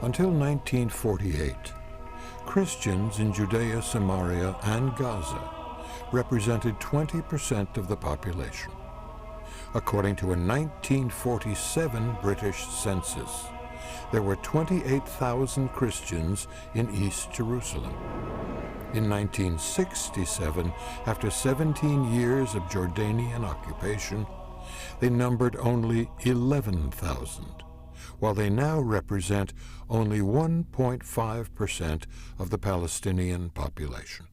Until 1948, Christians in Judea, Samaria, and Gaza represented 20% of the population. According to a 1947 British census, there were 28,000 Christians in East Jerusalem. In 1967, after 17 years of Jordanian occupation, they numbered only 11,000, while they now represent only 1.5% of the Palestinian population.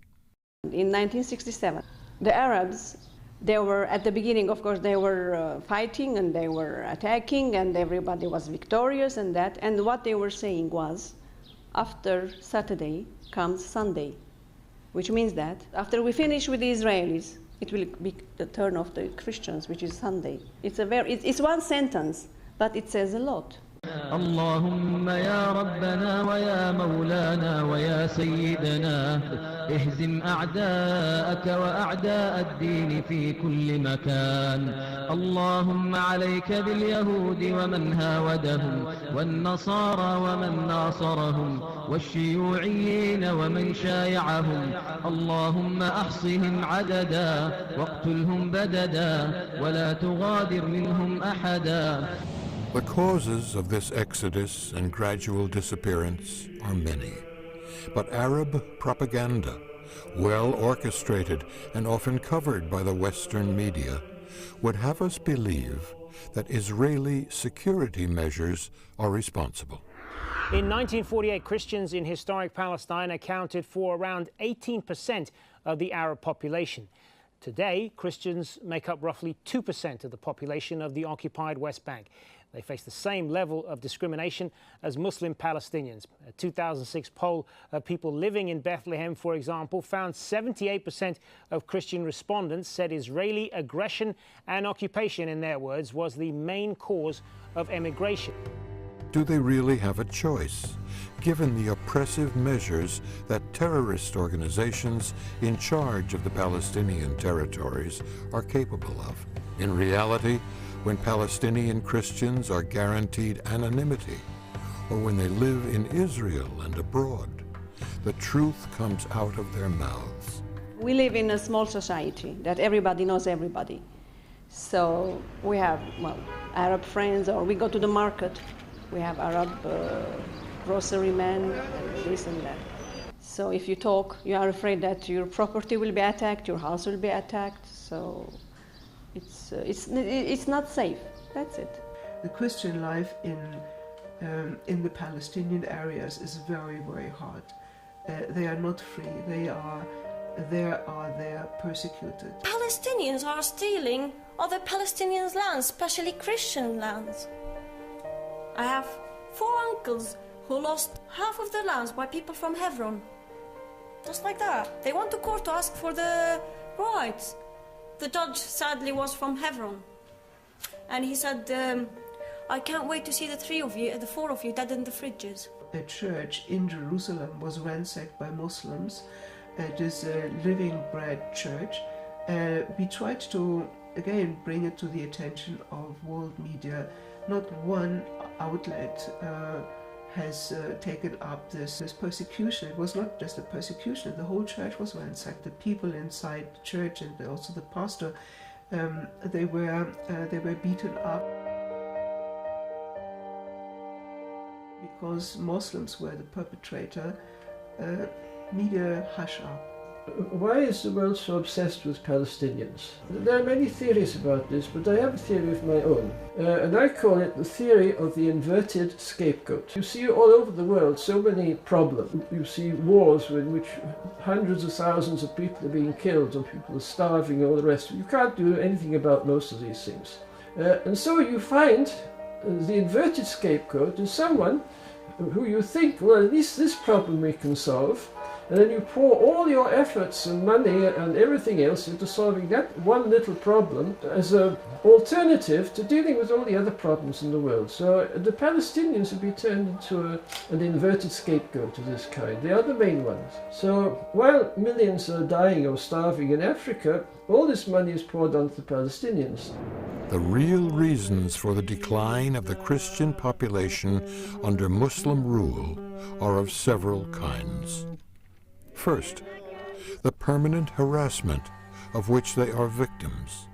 In 1967, the Arabs, they were, at the beginning, of course, they were fighting and they were attacking and everybody was victorious and that. And what they were saying was, after Saturday comes Sunday, which means that after we finish with the Israelis, it will be the turn of the Christians, which is Sunday. It's one sentence, but it says a lot. اللهم يا ربنا ويا مولانا ويا سيدنا اهزم أعداءك وأعداء الدين في كل مكان اللهم عليك باليهود ومن هاودهم والنصارى ومن ناصرهم والشيوعيين ومن شايعهم اللهم أحصهم عددا واقتلهم بددا ولا تغادر منهم أحدا. The causes of this exodus and gradual disappearance are many, but Arab propaganda, well orchestrated and often covered by the Western media, would have us believe that Israeli security measures are responsible. In 1948, Christians in historic Palestine accounted for around 18% of the Arab population. Today, Christians make up roughly 2% of the population of the occupied West Bank. They face the same level of discrimination as Muslim Palestinians. A 2006 poll of people living in Bethlehem, for example, found 78% of Christian respondents said Israeli aggression and occupation, in their words, was the main cause of emigration. Do they really have a choice, given the oppressive measures that terrorist organizations in charge of the Palestinian territories are capable of? In reality, when Palestinian Christians are guaranteed anonymity, or when they live in Israel and abroad, the truth comes out of their mouths. We live in a small society that everybody knows everybody. So we have, well, Arab friends, or we go to the market. We have Arab grocery men, this and that. So if you talk, you are afraid that your property will be attacked, your house will be attacked. So it's not safe. That's it. The Christian life in the Palestinian areas is very, very hard. They are not free. They are persecuted. Palestinians are stealing other Palestinians' lands, especially Christian lands. I have 4 uncles who lost half of their lands by people from Hebron. Just like that. They went to court to ask for the rights. The judge sadly was from Hebron. And he said, I can't wait to see the 4 of you dead in the fridges. A church in Jerusalem was ransacked by Muslims. It is a living bread church. We tried to, again, bring it to the attention of world media. Not one outlet has taken up this persecution. It was not just a persecution, the whole church was ransacked. The people inside the church and also the pastor, they were beaten up because Muslims were the perpetrator. Media hush up. Why is the world so obsessed with Palestinians? There are many theories about this, but I have a theory of my own. And I call it the theory of the inverted scapegoat. You see all over the world so many problems. You see wars in which hundreds of thousands of people are being killed and people are starving and all the rest. You can't do anything about most of these things. And so you find the inverted scapegoat is someone who you think, well, at least this problem we can solve. And then you pour all your efforts and money and everything else into solving that one little problem as an alternative to dealing with all the other problems in the world. So the Palestinians would be turned into an inverted scapegoat of this kind. They are the main ones. So while millions are dying or starving in Africa, all this money is poured onto the Palestinians. The real reasons for the decline of the Christian population under Muslim rule are of several kinds. First, the permanent harassment of which they are victims,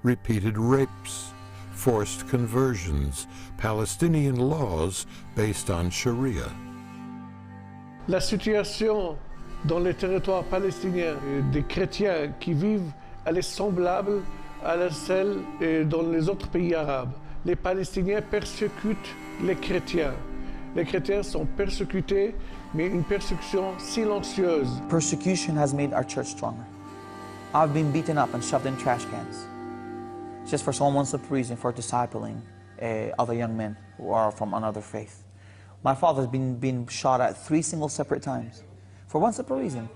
repeated rapes, forced conversions, Palestinian laws based on Sharia. La situation dans les territoires palestiniens des chrétiens qui vivent, elle est semblable à celle dans les autres pays arabes. Les Palestiniens persécutent les chrétiens. Les chrétiens sont persécutés, mais une persécution silencieuse. Persecution has made our church stronger. I've been beaten up and shoved in trash cans just for some one simple reason, for discipling other young men who are from another faith. My father's been shot at 3 single separate times for one simple reason,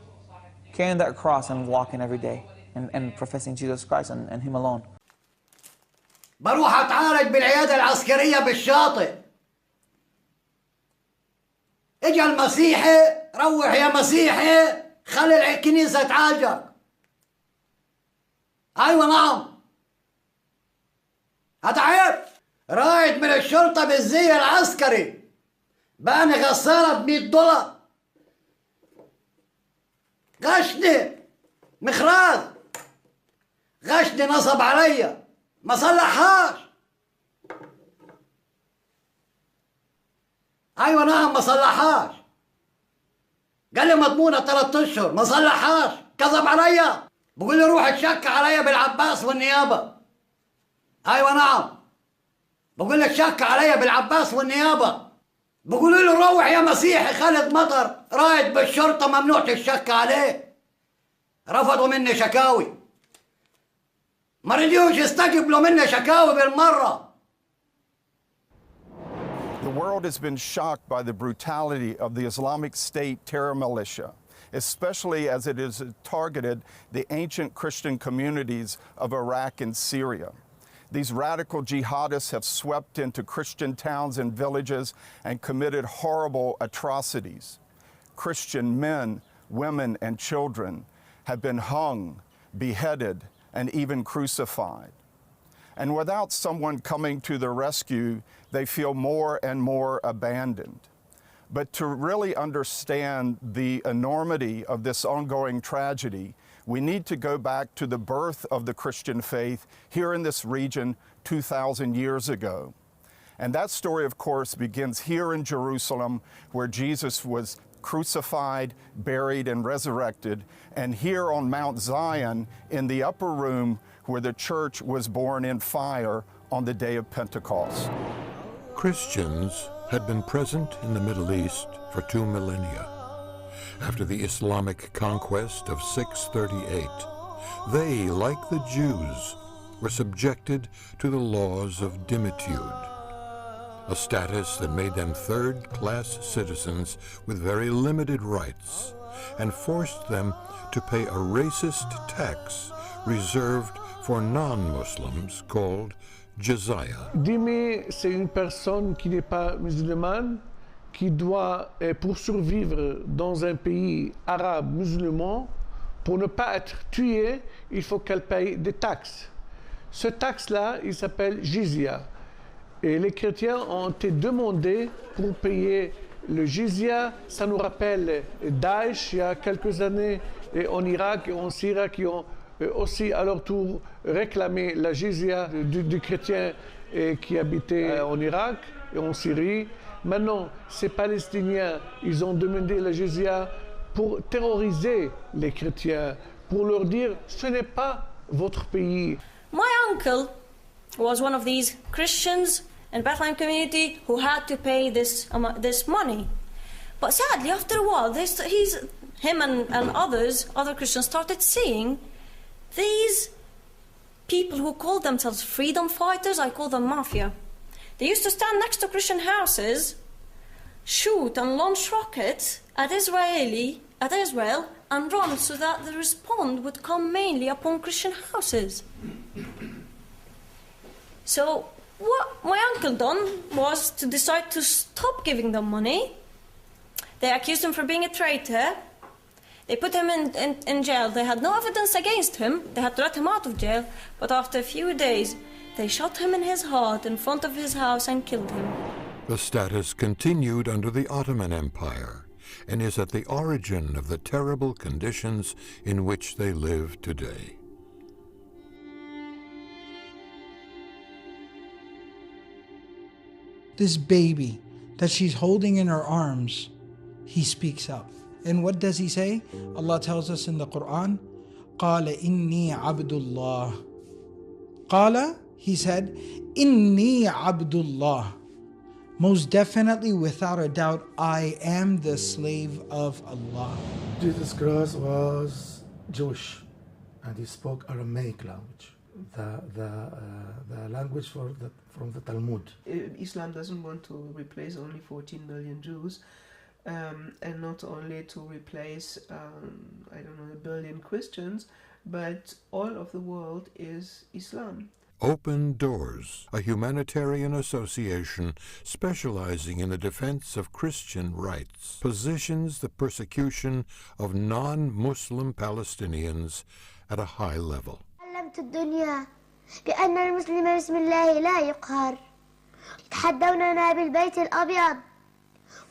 carrying that cross and walking every day and professing Jesus Christ and Him alone. بروح اتعالج بالعيادة العسكرية بالشاطئ. اجا المسيحي، روح يا مسيحي، خلي الكنيسة تعالجك. ايوه نعم. اتعب. رايد من الشرطة بالزي العسكري. باني غسالة $100. غشني مخراج. غشني نصب عليا. ما صلحهاش. ايوه نعم ما صلحهاش. قال لي مضمونة 3 اشهر، ما صلحهاش، كذب عليا. بقول لي روح اتشك عليا بالعباس والنيابة. ايوه نعم. بقول لك شك عليا بالعباس والنيابة. بقولوا له روح يا مسيحي خالد مطر، رايد بالشرطة ممنوع تشك عليه. رفضوا مني شكاوي. ما رضيوش يستجيبوا مني شكاوي بالمرة. The world has been shocked by the brutality of the Islamic State terror militia, especially as it has targeted the ancient Christian communities of Iraq and Syria. These radical jihadists have swept into Christian towns and villages and committed horrible atrocities. Christian men, women, and children have been hung, beheaded, and even crucified. And without someone coming to their rescue, they feel more and more abandoned. But to really understand the enormity of this ongoing tragedy, we need to go back to the birth of the Christian faith here in this region 2,000 years ago. And that story, of course, begins here in Jerusalem, where Jesus was crucified, buried, and resurrected, and here on Mount Zion in the upper room where the church was born in fire on the day of Pentecost. Christians had been present in the Middle East for 2 millennia. After the Islamic conquest of 638, they, like the Jews, were subjected to the laws of dimitude, a status that made them third-class citizens with very limited rights and forced them to pay a racist tax reserved for non-Muslims called jizya. Dhimmi, c'est une personne qui n'est pas musulmane, qui doit, pour survivre dans un pays arabe musulman, pour ne pas être tuée, il faut qu'elle paye des taxes. Ce taxe-là, il s'appelle jizya. Et les chrétiens ont été demandés pour payer le jizya. Ça nous rappelle Daesh, il y a quelques années, et en Irak et en Syrie, qui ont aussi à leur tour réclamé la jizya du chrétien qui habitait en Irak et en Syrie. Maintenant, ces Palestiniens, ils ont demandé la jizya pour terroriser les chrétiens, pour leur dire « ce n'est pas votre pays ». My uncle was one of these Christians in Bethlehem community who had to pay this money. But sadly, after a while, him and other Christians started seeing these people who called themselves freedom fighters. I call them mafia. They used to stand next to Christian houses, shoot and launch rockets at Israel and run so that the response would come mainly upon Christian houses. So what my uncle done was to decide to stop giving them money. They accused him for being a traitor. They put him in jail. They had no evidence against him. They had to let him out of jail. But after a few days, They shot him in his heart in front of his house and killed him. The status continued under the Ottoman Empire and is at the origin of the terrible conditions in which they live today. This baby that she's holding in her arms, he speaks up. And what does he say? Allah tells us in the Quran, قَالَ إِنِّي عَبْدُ اللَّهِ. قَالَ, he said, إِنِّي عَبْدُ اللَّهِ. Most definitely, without a doubt, I am the slave of Allah. Jesus Christ was Jewish and he spoke Aramaic language, the language from the Talmud. Islam doesn't want to replace only 14 million Jews and not only to replace, I don't know, 1 billion Christians, but all of the world is Islam. Open Doors, a humanitarian association specializing in the defense of Christian rights, positions the persecution of non-Muslim Palestinians at a high level. علمت الدنيا بأن المسلم بسم الله لا يقهر. يتحدوننا بالبيت الأبيض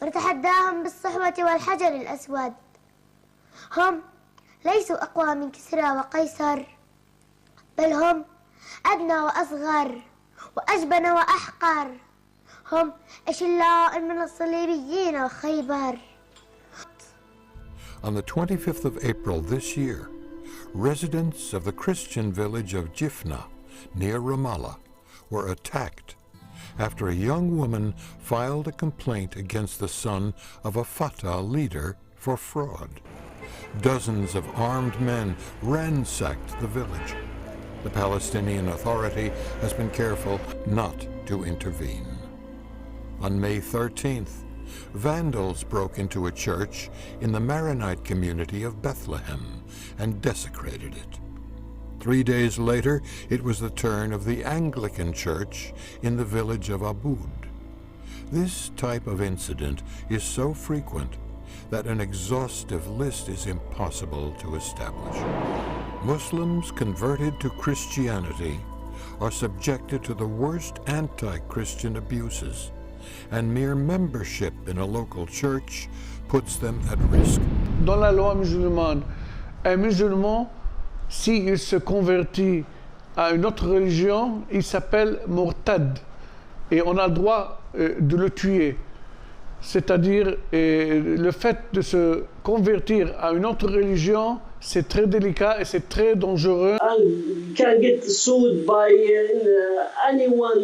ونتحداهم بالصحوة والحجر الأسود. هم ليسوا أقوى من كسرى وقيصر، بل هم أدنى وأصغر وأجبن وأحقر. هم أشلاء من الصليبيين وخيبر. On the 25th of April this year, residents of the Christian village of Jifna, near Ramallah, were attacked after a young woman filed a complaint against the son of a Fatah leader for fraud. Dozens of armed men ransacked the village. The Palestinian Authority has been careful not to intervene. On May 13th, vandals broke into a church in the Maronite community of Bethlehem and desecrated it. 3 days later, it was the turn of the Anglican Church in the village of Aboud. This type of incident is so frequent that an exhaustive list is impossible to establish. Muslims converted to Christianity are subjected to the worst anti-Christian abuses, and mere membership in a local church puts them at risk. Dans la loi musulmane, un musulman, s'il se convertit à une autre religion, il s'appelle mortad et on a le droit de le tuer. C'est-à-dire, le fait de se convertir à une autre religion, c'est très délicat et c'est très dangereux. And can get sued by anyone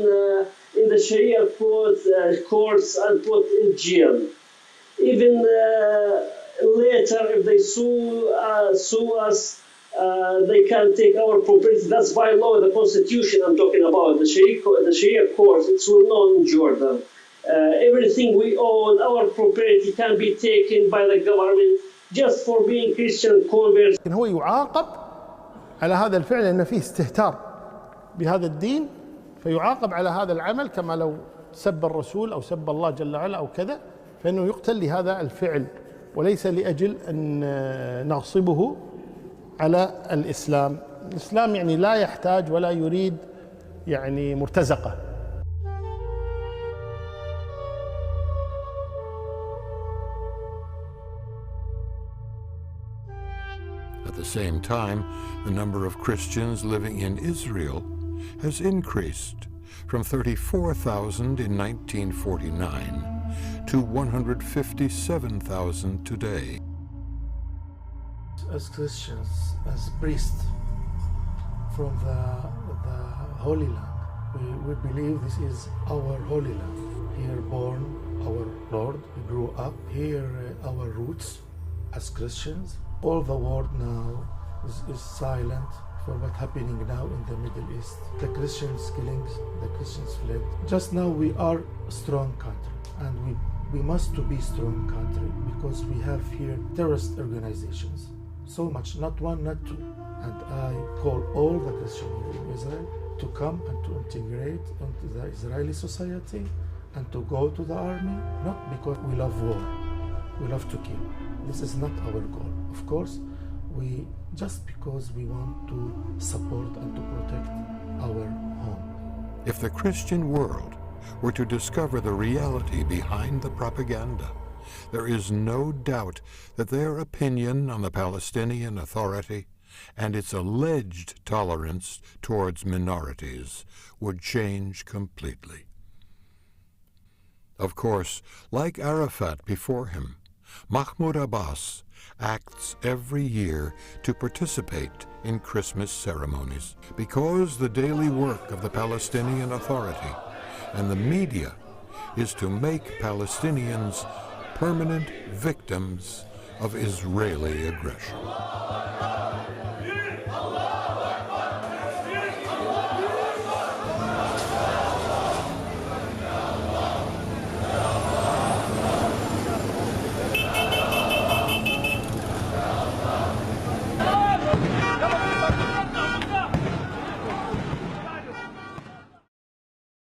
in the Sharia courts and put in jail. Even later, if they sue us, they can take our property. That's by law, the constitution I'm talking about. The Sharia courts, it's well known in Jordan. Everything we own, our property, can be taken by the government just for being Christian converts. هو يعاقب على هذا الفعل لأن فيه استهتار بهذا الدين، فيعاقب على هذا العمل كما لو سب الرسول أو سب الله جل وعلا أو كذا، فإنه يقتل لهذا الفعل وليس لأجل أن نغصبه على الإسلام. الإسلام يعني لا يحتاج ولا يريد يعني مرتزقة. At the same time, the number of Christians living in Israel has increased from 34,000 in 1949 to 157,000 today. As Christians, as priests from the Holy Land, we believe this is our Holy Land. Here born our Lord, we grew up here, our roots as Christians. All the world now is silent for what's happening now in the Middle East. The Christians killings, the Christians fled. Just now we are a strong country, and we must to be strong country because we have here terrorist organizations. So much, not one, not two. And I call all the Christians in Israel to come and to integrate into the Israeli society and to go to the army, not because we love war, we love to kill. This is not our goal. Of course, just because we want to support and to protect our home. If the Christian world were to discover the reality behind the propaganda, there is no doubt that their opinion on the Palestinian Authority and its alleged tolerance towards minorities would change completely. Of course, like Arafat before him, Mahmoud Abbas acts every year to participate in Christmas ceremonies because the daily work of the Palestinian Authority and the media is to make Palestinians permanent victims of Israeli aggression.